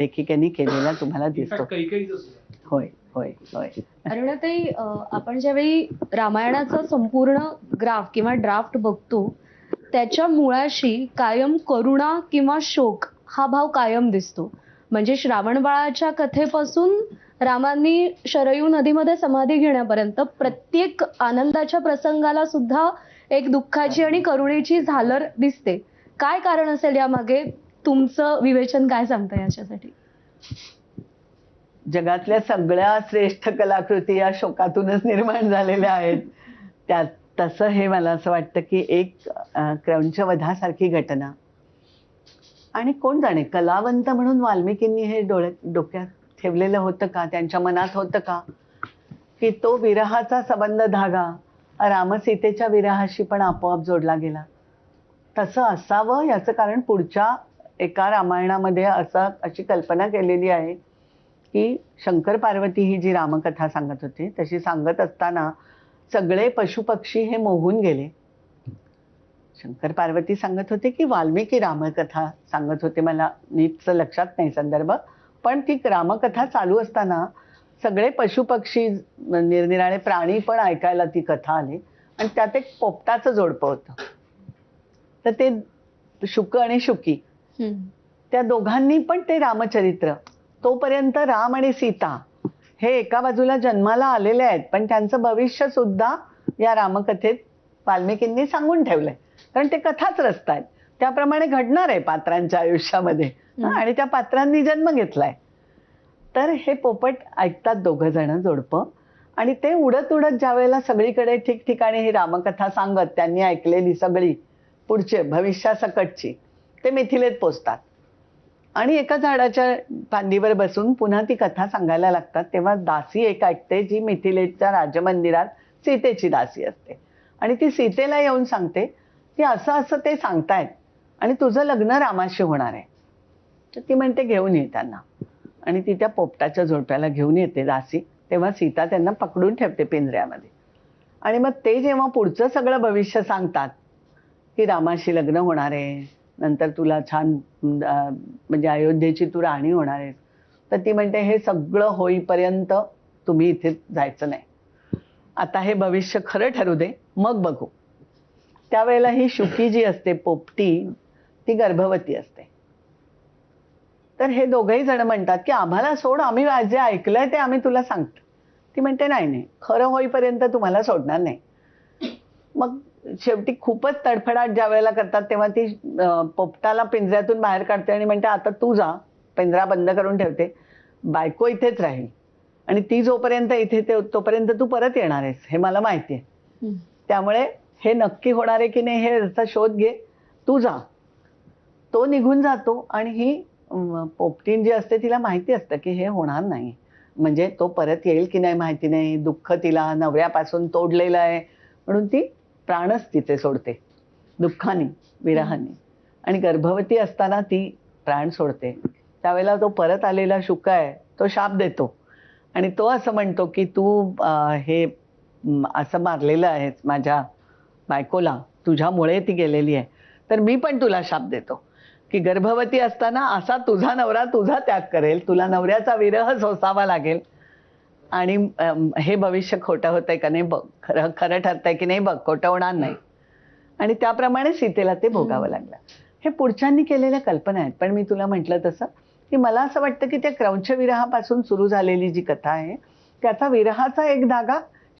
लेखिकेने केलेला तुम्हाला दिसतो. होय होय होय. अरुणाताई, आपण ज्यावेळी रामायणाचा संपूर्ण ग्राफ किंवा ड्राफ्ट बघतो त्याच्या मुळाशी कायम करुणा किंवा शोक हा भाव कायम दिसतो. म्हणजे श्रावणबाळाच्या कथेपासून रामांनी शरयू नदीमध्ये समाधी घेण्यापर्यंत प्रत्येक आनंदाच्या प्रसंगाला सुद्धा एक दुःखाची आणि करुणेची झालर दिसते. काय कारण असेल यामागे? तुमचं विवेचन काय सांगतं याच्यासाठी? जगातल्या सगळ्या श्रेष्ठ कलाकृती या शोकातूनच निर्माण झालेल्या आहेत. त्यात तसं हे मला असं वाटतं की एक क्रौंचवधासारखी घटना, आणि कोण जाणे कलावंत म्हणून वाल्मिकींनी हे डोक्यात ठेवलेलं होतं का, त्यांच्या मनात होतं का की तो विरहाचा संबंध धागा रामसीतेच्या विरहाशी पण आपोआप जोडला गेला. तसं असावं याचं कारण पुढच्या एका रामायणामध्ये अशी कल्पना केलेली आहे की शंकर पार्वती ही जी रामकथा सांगत होते तशी सांगत असताना सगळे पशुपक्षी हे मोहून गेले. शंकर पार्वती सांगत होते की वाल्मिकी रामकथा सांगत होते, मला नीटच लक्षात नाही संदर्भ, पण ती रामकथा चालू असताना सगळे पशुपक्षी निरनिराळे प्राणी पण ऐकायला ती कथा आली, आणि त्यात एक पोपटाचं जोडपं होतं. तर ते शुक आणि शुकी त्या दोघांनी पण ते रामचरित्र, तोपर्यंत राम आणि सीता हे एका बाजूला जन्माला आलेले आहेत, पण त्यांचं भविष्य सुद्धा या रामकथेत वाल्मिकींनी सांगून ठेवलंय. कारण ते कथाच रचतायत, त्याप्रमाणे घडणार आहे पात्रांच्या आयुष्यामध्ये, आणि त्या पात्रांनी जन्म घेतलाय. तर हे पोपट ऐकतात दोघं जण जोडपं, आणि ते उडत उडत ज्या वेळेला सगळीकडे ठिकठिकाणी ही रामकथा सांगत त्यांनी ऐकलेली सगळी पुढचे भविष्यासकटची ते मिथिलेत पोचतात. आणि एका झाडाच्या फांदीवर बसून पुन्हा ती कथा सांगायला लागतात. तेव्हा दासी एक ऐकते जी मिथिलेच्या राजमंदिरात सीतेची दासी असते, आणि ती सीतेला येऊन सांगते की असं असं ते सांगतायत आणि तुझं लग्न रामाशी होणार आहे. तर ती म्हणते घेऊन ये त्यांना, आणि ती त्या पोपटाच्या जोडप्याला घेऊन येते दासी. तेव्हा सीता त्यांना पकडून ठेवते पिंजऱ्यामध्ये, आणि मग ते जेव्हा पुढचं सगळं भविष्य सांगतात की रामाशी लग्न होणार आहे, नंतर तुला छान म्हणजे अयोध्येची तू राणी होणार आहेस, तर ती म्हणते हे सगळं होईपर्यंत तुम्ही इथे जायचं नाही, आता हे भविष्य खरं ठरू दे मग बघू. त्यावेळेला ही शुकी जी असते पोपटी ती गर्भवती असते. तर हे दोघंही जण म्हणतात की आम्हाला सोड, आम्ही जे ऐकलंय ते आम्ही तुला सांगतो. ती म्हणते नाही नाही, खरं होईपर्यंत तुम्हाला सोडणार नाही. मग शेवटी खूपच तडफडाट ज्या वेळेला करतात तेव्हा ती पोपटाला पिंजऱ्यातून बाहेर काढते आणि म्हणते आता तू जा, पिंजरा बंद करून ठेवते, बायको इथेच राहील, आणि ती जोपर्यंत इथे तोपर्यंत तू परत येणार आहेस हे मला माहिती आहे, त्यामुळे हे नक्की होणार आहे की नाही हे याचा शोध घे, तू जा. तो निघून जातो, आणि ही पोपटीन जी असते तिला माहिती असतं की हे होणार नाही, म्हणजे तो परत येईल की नाही माहिती नाही, दुःख तिला नवऱ्यापासून तोडलेलं आहे, म्हणून ती प्राणच तिचे सोडते दुःखाने विरहाने, आणि गर्भवती असताना ती प्राण सोडते. त्यावेळेला तो परत आलेला शुक आहे तो शाप देतो, आणि तो असं म्हणतो की तू हे असं मारलेलं आहेस माझ्या बायकोला, तुझ्यामुळे ती गेलेली आहे, तर मी पण तुला शाप देतो की गर्भवती असताना असा तुझा नवरा तुझा त्याग करेल, तुला नवऱ्याचा विरह सोसावा लागेल, आणि हे भविष्य खोटं होतंय का नाही बघ, खरं ठरतंय की नाही बघ, खोटं होणार नाही. आणि त्याप्रमाणे सीतेला ते भोगावं लागलं. हे पुढच्यांनी केलेल्या कल्पना आहेत, पण मी तुला म्हटलं तसं की मला असं वाटतं की त्या क्रौंच विरहापासून सुरू झालेली जी कथा आहे त्याचा विरहाचा एक धागा